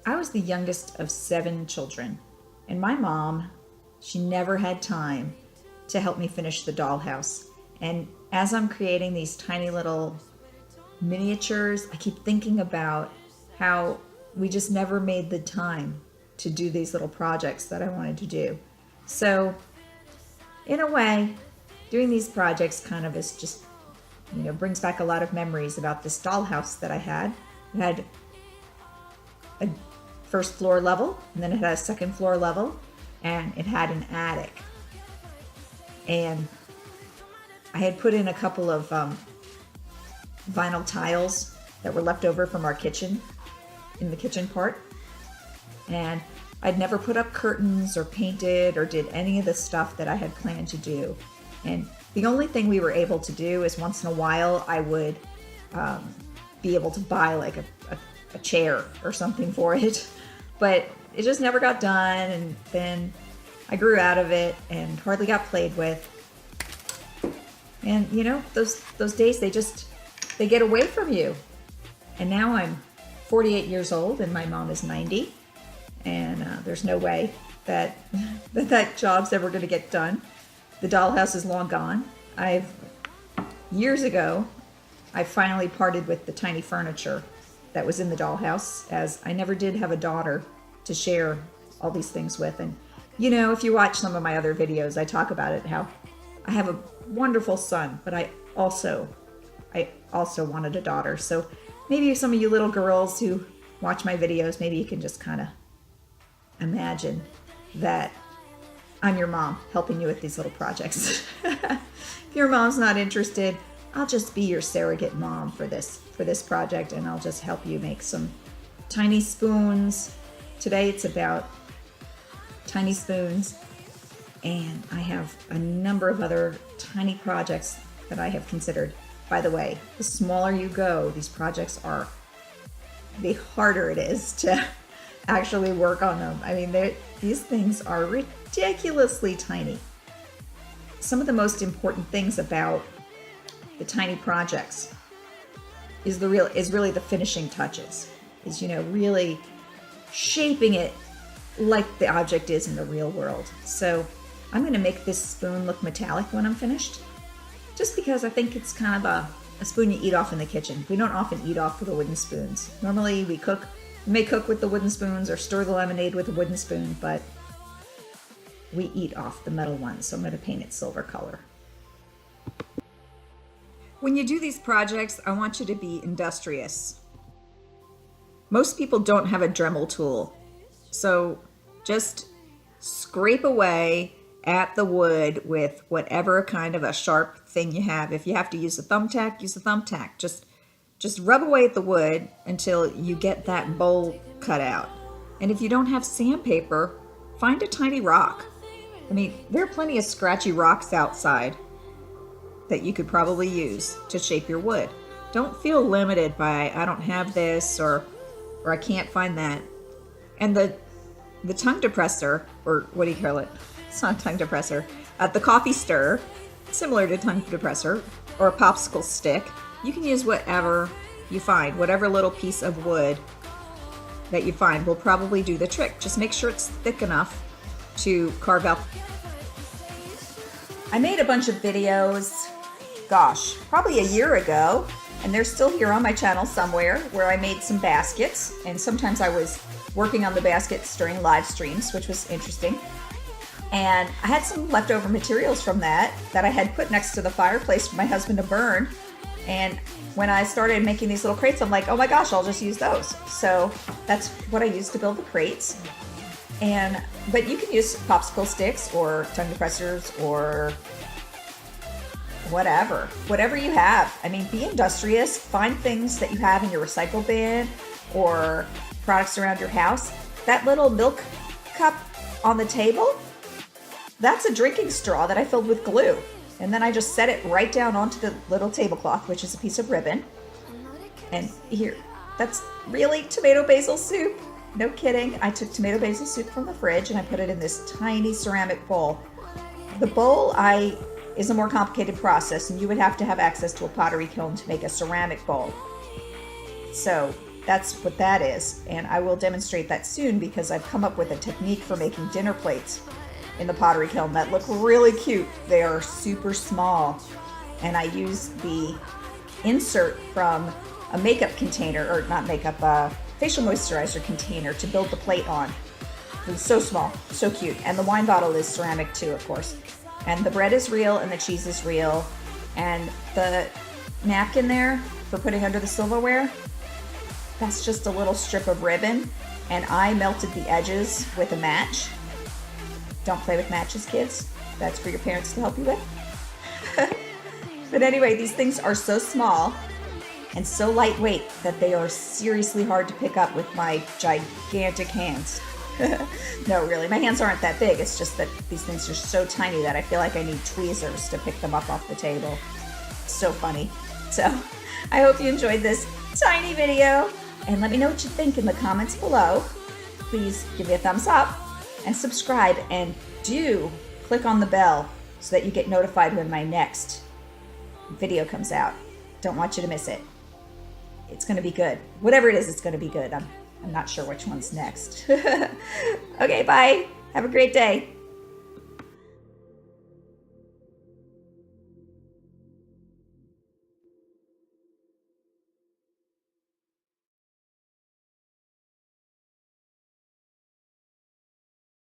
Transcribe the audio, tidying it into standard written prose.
I was the youngest of 7 children, and my mom, she never had time to help me finish the dollhouse. And as I'm creating these tiny little miniatures, I keep thinking about how we just never made the time to do these little projects that I wanted to do. So, in a way, doing these projects kind of is just, brings back a lot of memories about this dollhouse that I had. It had a first floor level, and then it had a second floor level, and it had an attic. And I had put in a couple of vinyl tiles that were left over from our kitchen, in the kitchen part. And I'd never put up curtains or painted or did any of the stuff that I had planned to do. And the only thing we were able to do is once in a while I would be able to buy like a chair or something for it. But it just never got done, and then I grew out of it and hardly got played with. And those days, they get away from you. And now I'm 48 years old and my mom is 90. And there's no way that that job's ever going to get done. The dollhouse is long gone. Years ago, I finally parted with the tiny furniture that was in the dollhouse, as I never did have a daughter to share all these things with. And if you watch some of my other videos, I talk about it, how I have a wonderful son, but I also wanted a daughter. So maybe some of you little girls who watch my videos, maybe you can just kind of imagine that I'm your mom helping you with these little projects. If your mom's not interested, I'll just be your surrogate mom for this project, and I'll just help you make some tiny spoons. Today it's about tiny spoons, and I have a number of other tiny projects that I have considered. By the way, the smaller you go, these projects are, the harder it is to actually work on them. I mean, these things are ridiculously tiny. Some of the most important things about the tiny projects is really the finishing touches. Is really shaping it like the object is in the real world. So I'm going to make this spoon look metallic when I'm finished, just because I think it's kind of a spoon you eat off in the kitchen. We don't often eat off with the wooden spoons. Normally we may cook with the wooden spoons or stir the lemonade with a wooden spoon, but we eat off the metal ones. So I'm going to paint it silver color. When you do these projects, I want you to be industrious. Most people don't have a Dremel tool, so just scrape away at the wood with whatever kind of a sharp thing you have. If you have to use a thumbtack, use a thumbtack. Just rub away at the wood until you get that bowl cut out. And if you don't have sandpaper, find a tiny rock. I mean, there are plenty of scratchy rocks outside that you could probably use to shape your wood. Don't feel limited by, I don't have this, or I can't find that. And the tongue depressor, or what do you call it? It's not a tongue depressor. The coffee stir, similar to tongue depressor, or a popsicle stick. You can use whatever you find. Whatever little piece of wood that you find will probably do the trick. Just make sure it's thick enough to carve out. I made a bunch of videos, gosh, probably a year ago, and they're still here on my channel somewhere, where I made some baskets, and sometimes I was working on the baskets during live streams, which was interesting. And I had some leftover materials from that I had put next to the fireplace for my husband to burn. And when I started making these little crates, I'm like, oh my gosh, I'll just use those. So that's what I used to build the crates. But you can use popsicle sticks or tongue depressors or whatever you have. I mean, be industrious. Find things that you have in your recycle bin or products around your house. That little milk cup on the table, that's a drinking straw that I filled with glue. And then I just set it right down onto the little tablecloth, which is a piece of ribbon. And here, that's really tomato basil soup. No kidding. I took tomato basil soup from the fridge and I put it in this tiny ceramic bowl. The bowl is a more complicated process, and you would have to have access to a pottery kiln to make a ceramic bowl. So that's what that is. And I will demonstrate that soon because I've come up with a technique for making dinner plates in the pottery kiln that look really cute. They are super small. And I use the insert from a makeup container, or not makeup, facial moisturizer container to build the plate on. It's so small, so cute. And the wine bottle is ceramic too, of course. And the bread is real and the cheese is real. And the napkin there for putting under the silverware, that's just a little strip of ribbon. And I melted the edges with a match. Don't play with matches, kids. That's for your parents to help you with. But anyway, these things are so small and so lightweight that they are seriously hard to pick up with my gigantic hands. No, really, my hands aren't that big. It's just that these things are so tiny that I feel like I need tweezers to pick them up off the table. So funny. So I hope you enjoyed this tiny video, and let me know what you think in the comments below. Please give me a thumbs up and subscribe, and do click on the bell so that you get notified when my next video comes out. Don't want you to miss it. It's going to be good. Whatever it is, it's going to be good. I'm not sure which one's next. Okay, bye. Have a great day.